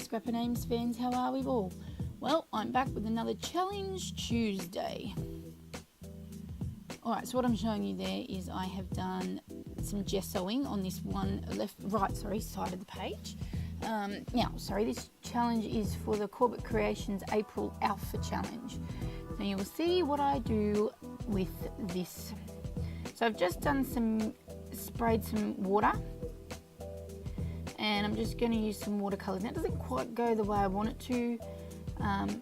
Scrapper Names fans, how are we all? Well, I'm back with another Challenge Tuesday. Alright, so what I'm showing you there is I have done some gessoing on this one side of the page. This challenge is for the Corbett Creations April Alpha Challenge. Now you will see what I do with this. So I've just sprayed some water, and I'm just going to use some watercolours. Now it doesn't quite go the way I want it to.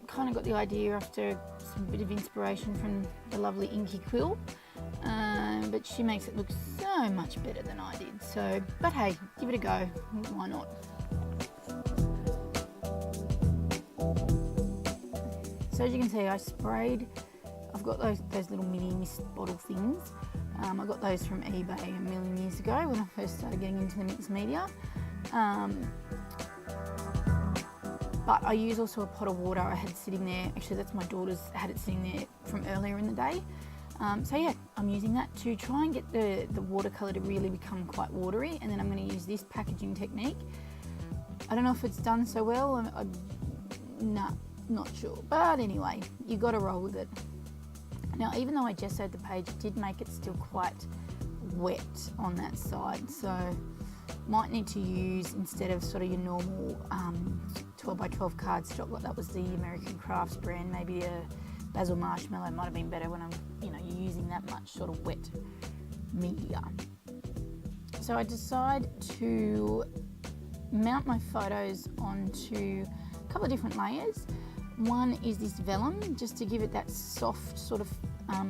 Kind of got the idea after some bit of inspiration from the lovely Inky Quill, but she makes it look so much better than I did. So, but hey, give it a go. Why not? So as you can see, I've got those little mini mist bottle things. I got those from eBay a million years ago when I first started getting into the mixed media. But I use also a pot of water I had sitting there. Actually, that's my daughter's, had it sitting there from earlier in the day. So yeah, I'm using that to try and get the watercolour to really become quite watery, and then I'm going to use this packaging technique. I don't know if it's done so well. Not sure. But anyway, you got to roll with it. Now, even though I gessoed the page, it did make it still quite wet on that side. So might need to use, instead of sort of your normal 12 by 12 cardstock, like that was the American Crafts brand, maybe a Basil Marshmallow might have been better when you're using that much sort of wet media. So I decide to mount my photos onto a couple of different layers. One is this vellum, just to give it that soft sort of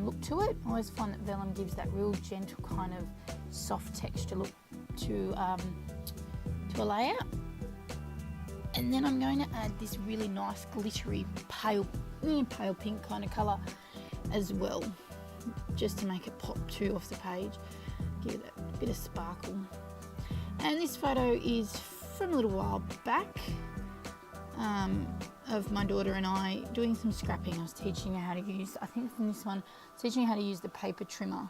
look to it. I always find that vellum gives that real gentle kind of soft texture look to a layer. And then I'm going to add this really nice glittery pale pink kind of colour as well, just to make it pop too off the page, give it a bit of sparkle. And this photo is from a little while back, of my daughter and I doing some scrapping. I was teaching her how to use, I think from this one, teaching her how to use the paper trimmer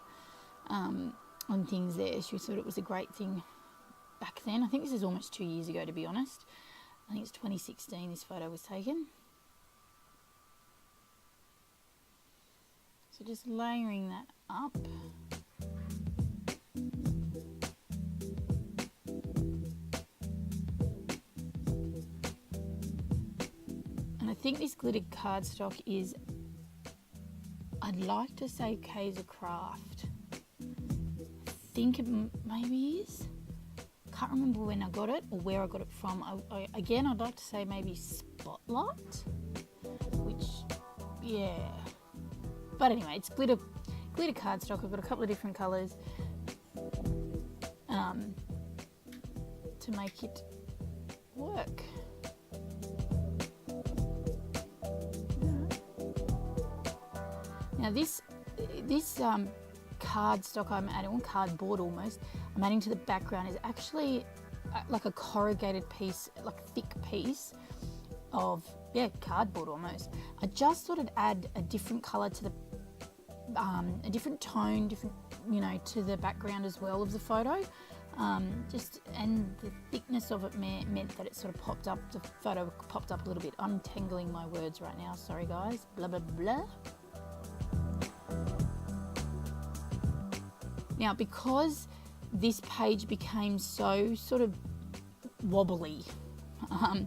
on things there. She thought it was a great thing back then. I think this is almost 2 years ago, to be honest. I think it's 2016 this photo was taken. So just layering that up. And I think this glittered cardstock is, I'd like to say Kaiser Craft. I think it maybe is. Can't remember when I got it or where I got it from. Again, I'd like to say maybe Spotlight, which, yeah. But anyway, it's glitter cardstock. I've got a couple of different colours to make it work. Now this cardstock I'm adding, or cardboard almost, I'm adding to the background is actually like a corrugated piece, like a thick piece of, cardboard almost. I just thought I'd add a different colour to the, a different tone, to the background as well of the photo. And the thickness of it meant that it sort of popped up, the photo popped up a little bit. I'm tangling my words right now, sorry guys, blah, blah, blah. Now, because this page became so sort of wobbly, I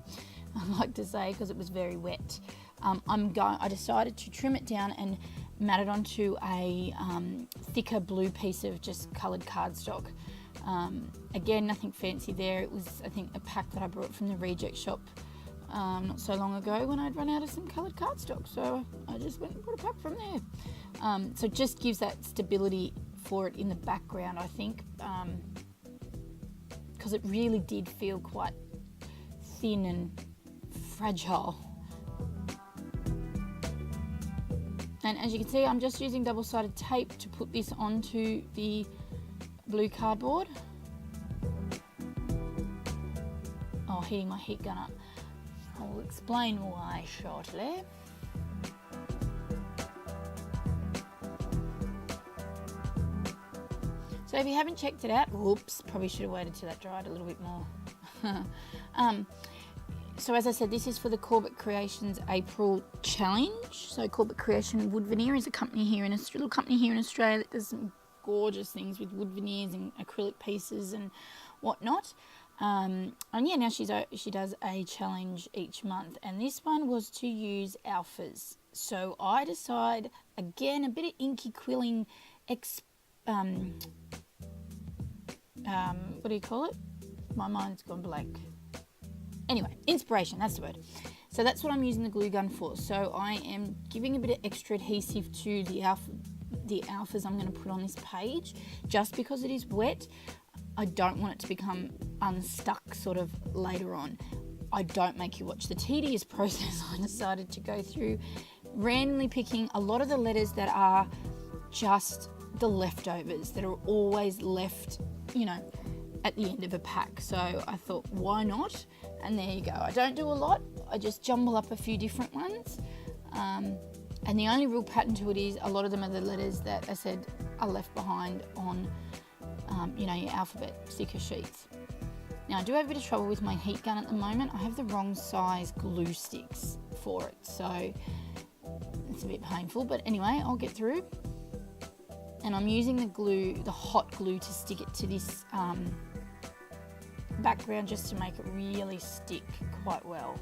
like to say, because it was very wet, I decided to trim it down and mat it onto a thicker blue piece of just coloured cardstock. Again, nothing fancy there. It was, I think, a pack that I brought from the reject shop not so long ago when I'd run out of some coloured cardstock. So I just went and brought a pack from there. So it just gives that stability for it in the background, I think, because it really did feel quite thin and fragile. And as you can see, I'm just using double-sided tape to put this onto the blue cardboard. Oh, heating my heat gun up. I'll explain why shortly. So if you haven't checked it out, oops, probably should have waited till that dried a little bit more. So as I said, this is for the Corbett Creations April Challenge. So Corbett Creation Wood Veneer is a company here in Australia, little company here in Australia that does some gorgeous things with wood veneers and acrylic pieces and whatnot. And yeah, now she does a challenge each month, and this one was to use alphas. So I decide, again, a bit of inky quilling, what do you call it? My mind's gone blank. Anyway, inspiration, that's the word. So that's what I'm using the glue gun for. So I am giving a bit of extra adhesive to the alphas I'm going to put on this page, just because it is wet. I don't want it to become unstuck sort of later on. I don't make you watch the tedious process I decided to go through, randomly picking a lot of the letters that are just the leftovers that are always left, you know, at the end of a pack. So I thought, why not? And there you go. I don't do a lot. I just jumble up a few different ones. And the only real pattern to it is a lot of them are the letters that I said are left behind on, you know, your alphabet sticker sheets. Now I do have a bit of trouble with my heat gun at the moment. I have the wrong size glue sticks for it, so it's a bit painful, but anyway, I'll get through. And I'm using the glue, the hot glue, to stick it to this background, just to make it really stick quite well.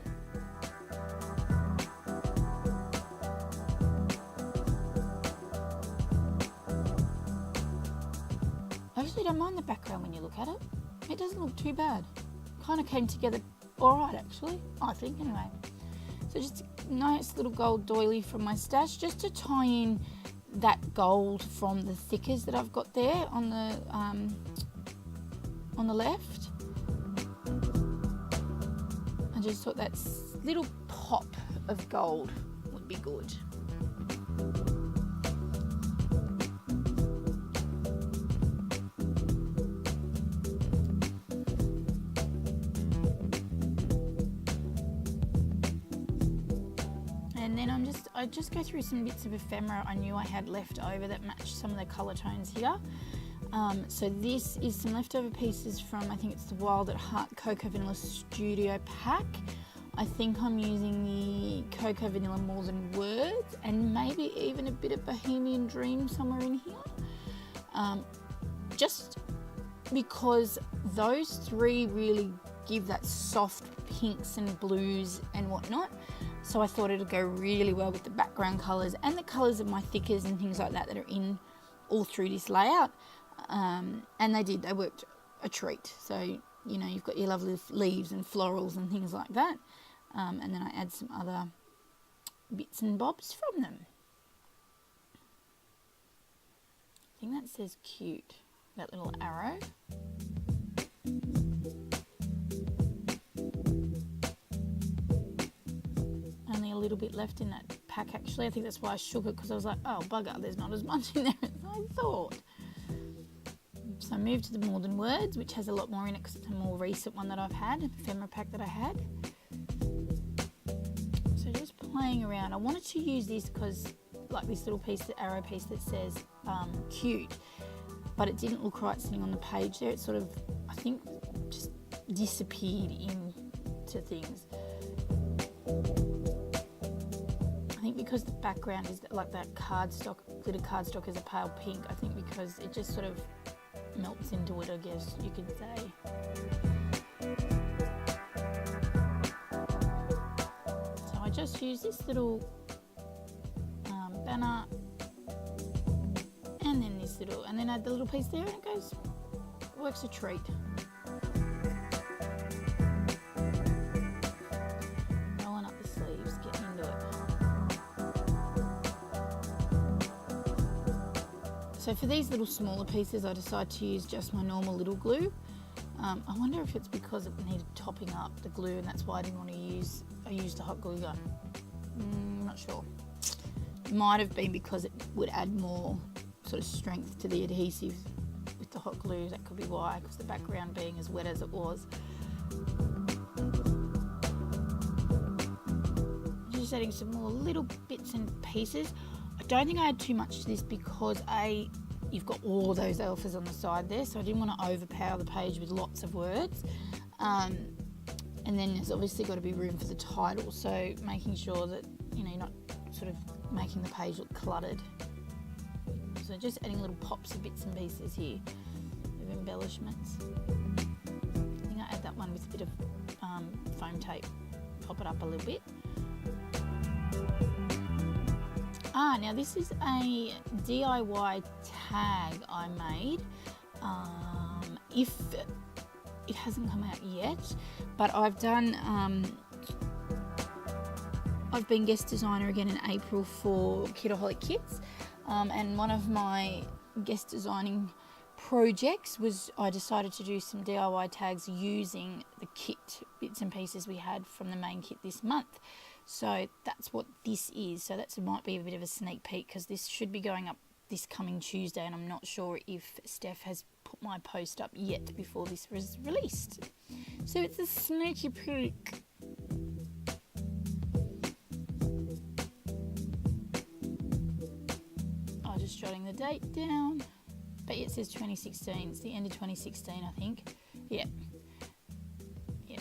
I actually don't mind the background when you look at it. It doesn't look too bad. Kind of came together alright actually, I think, anyway. So just a nice little gold doily from my stash, just to tie in that gold from the thickers that I've got there on the left. I just thought that little pop of gold would be good. And then I just go through some bits of ephemera I knew I had left over that matched some of the colour tones here. So this is some leftover pieces from, I think it's the Wild at Heart Cocoa Vanilla Studio pack. I think I'm using the Cocoa Vanilla More Than Words, and maybe even a bit of Bohemian Dream somewhere in here. Just because those three really give that soft pinks and blues and whatnot. So I thought it'd go really well with the background colours and the colours of my thickers and things like that are in all through this layout. And they worked a treat. So, you know, you've got your lovely leaves and florals and things like that. And then I add some other bits and bobs from them. I think that says cute, that little arrow. Only a little bit left in that pack actually. I think that's why I shook it, because I was like, oh bugger, there's not as much in there as I thought. So I moved to the More Than Words, which has a lot more in it because it's a more recent one that I've had, an ephemera pack that I had. So just playing around. I wanted to use this because, like this little piece, the arrow piece that says cute, but it didn't look right sitting on the page there. It sort of, I think, just disappeared into things. I think because the background is like that cardstock, glitter cardstock is a pale pink, I think because it just sort of melts into it, I guess you could say. So I just use this little banner, and then this little, and then add the little piece there, and it goes, works a treat. Rolling up the sleeves, getting into it. So for these little smaller pieces, I decided to use just my normal little glue. I wonder if it's because it needed topping up the glue, and that's why I didn't want to use, I used a hot glue gun. Not sure. Might have been because it would add more sort of strength to the adhesive with the hot glue. That could be why, because the background being as wet as it was. Just adding some more little bits and pieces. I don't think I had too much to this because you've got all those alphas on the side there, so I didn't want to overpower the page with lots of words. And And then there's obviously got to be room for the title, so making sure that, you know, you're not sort of making the page look cluttered. So just adding little pops of bits and pieces here of embellishments. I think I add that one with a bit of foam tape, pop it up a little bit. Now this is a DIY tag I made. If it hasn't come out yet, but I've done, I've been guest designer again in April for Kidaholic Kits, and one of my guest designing projects was I decided to do some DIY tags using the kit bits and pieces we had from the main kit this month. So that's what this is. So that might be a bit of a sneak peek, because this should be going up this coming Tuesday, and I'm not sure if Steph has put my post up yet before this was released. So it's a sneaky peek. I'm just jotting the date down, but it says 2016. It's the end of 2016, I think. Yeah,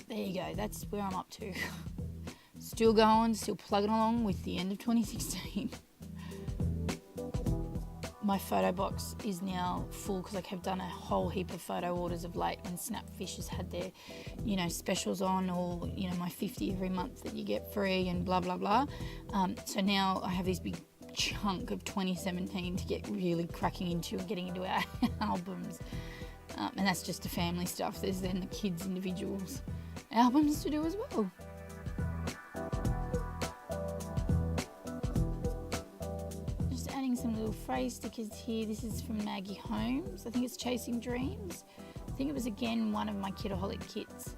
there you go. That's where I'm up to. Still going, still plugging along with the end of 2016. My photo box is now full because I've done a whole heap of photo orders of late when Snapfish has had their, you know, specials on, or, you know, my 50 every month that you get free and blah, blah, blah. So now I have this big chunk of 2017 to get really cracking into and getting into our albums. And that's just the family stuff. There's then the kids' individuals albums to do as well. Some little phrase stickers here. This is from Maggie Holmes. I think it's Chasing Dreams. I think it was again one of my Kidaholic Kits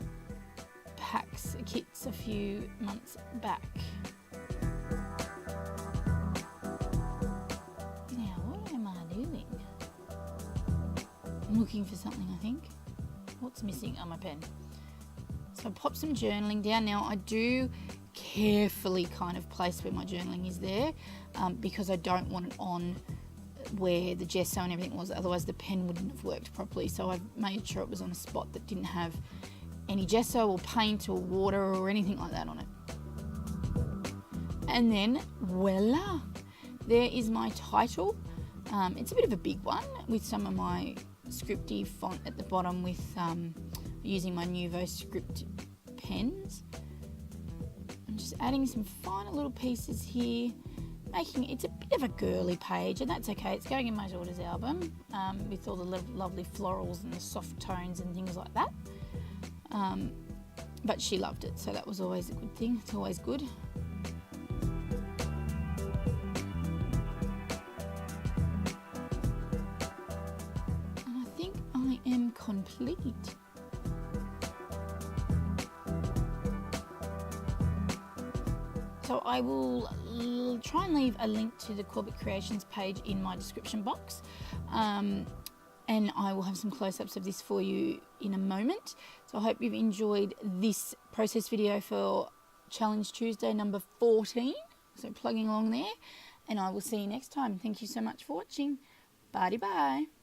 kits a few months back. Now, what am I doing? I'm looking for something, I think. What's missing? Oh, my pen. So I popped some journaling down. Now I do carefully kind of place where my journaling is there, because I don't want it on where the gesso and everything was, otherwise the pen wouldn't have worked properly. So I've made sure it was on a spot that didn't have any gesso or paint or water or anything like that on it. And then voila, there is my title. It's a bit of a big one with some of my scripty font at the bottom with using my Nuvo script pens. I'm just adding some final little pieces here, making it's a bit of a girly page, and that's okay. It's going in my daughter's album with all the lovely florals and the soft tones and things like that. But she loved it, so that was always a good thing. It's always good. And I think I am complete. So I will try and leave a link to the Corbett Creations page in my description box. And I will have some close-ups of this for you in a moment. So I hope you've enjoyed this process video for Challenge Tuesday number 14. So plugging along there. And I will see you next time. Thank you so much for watching. Bye-bye.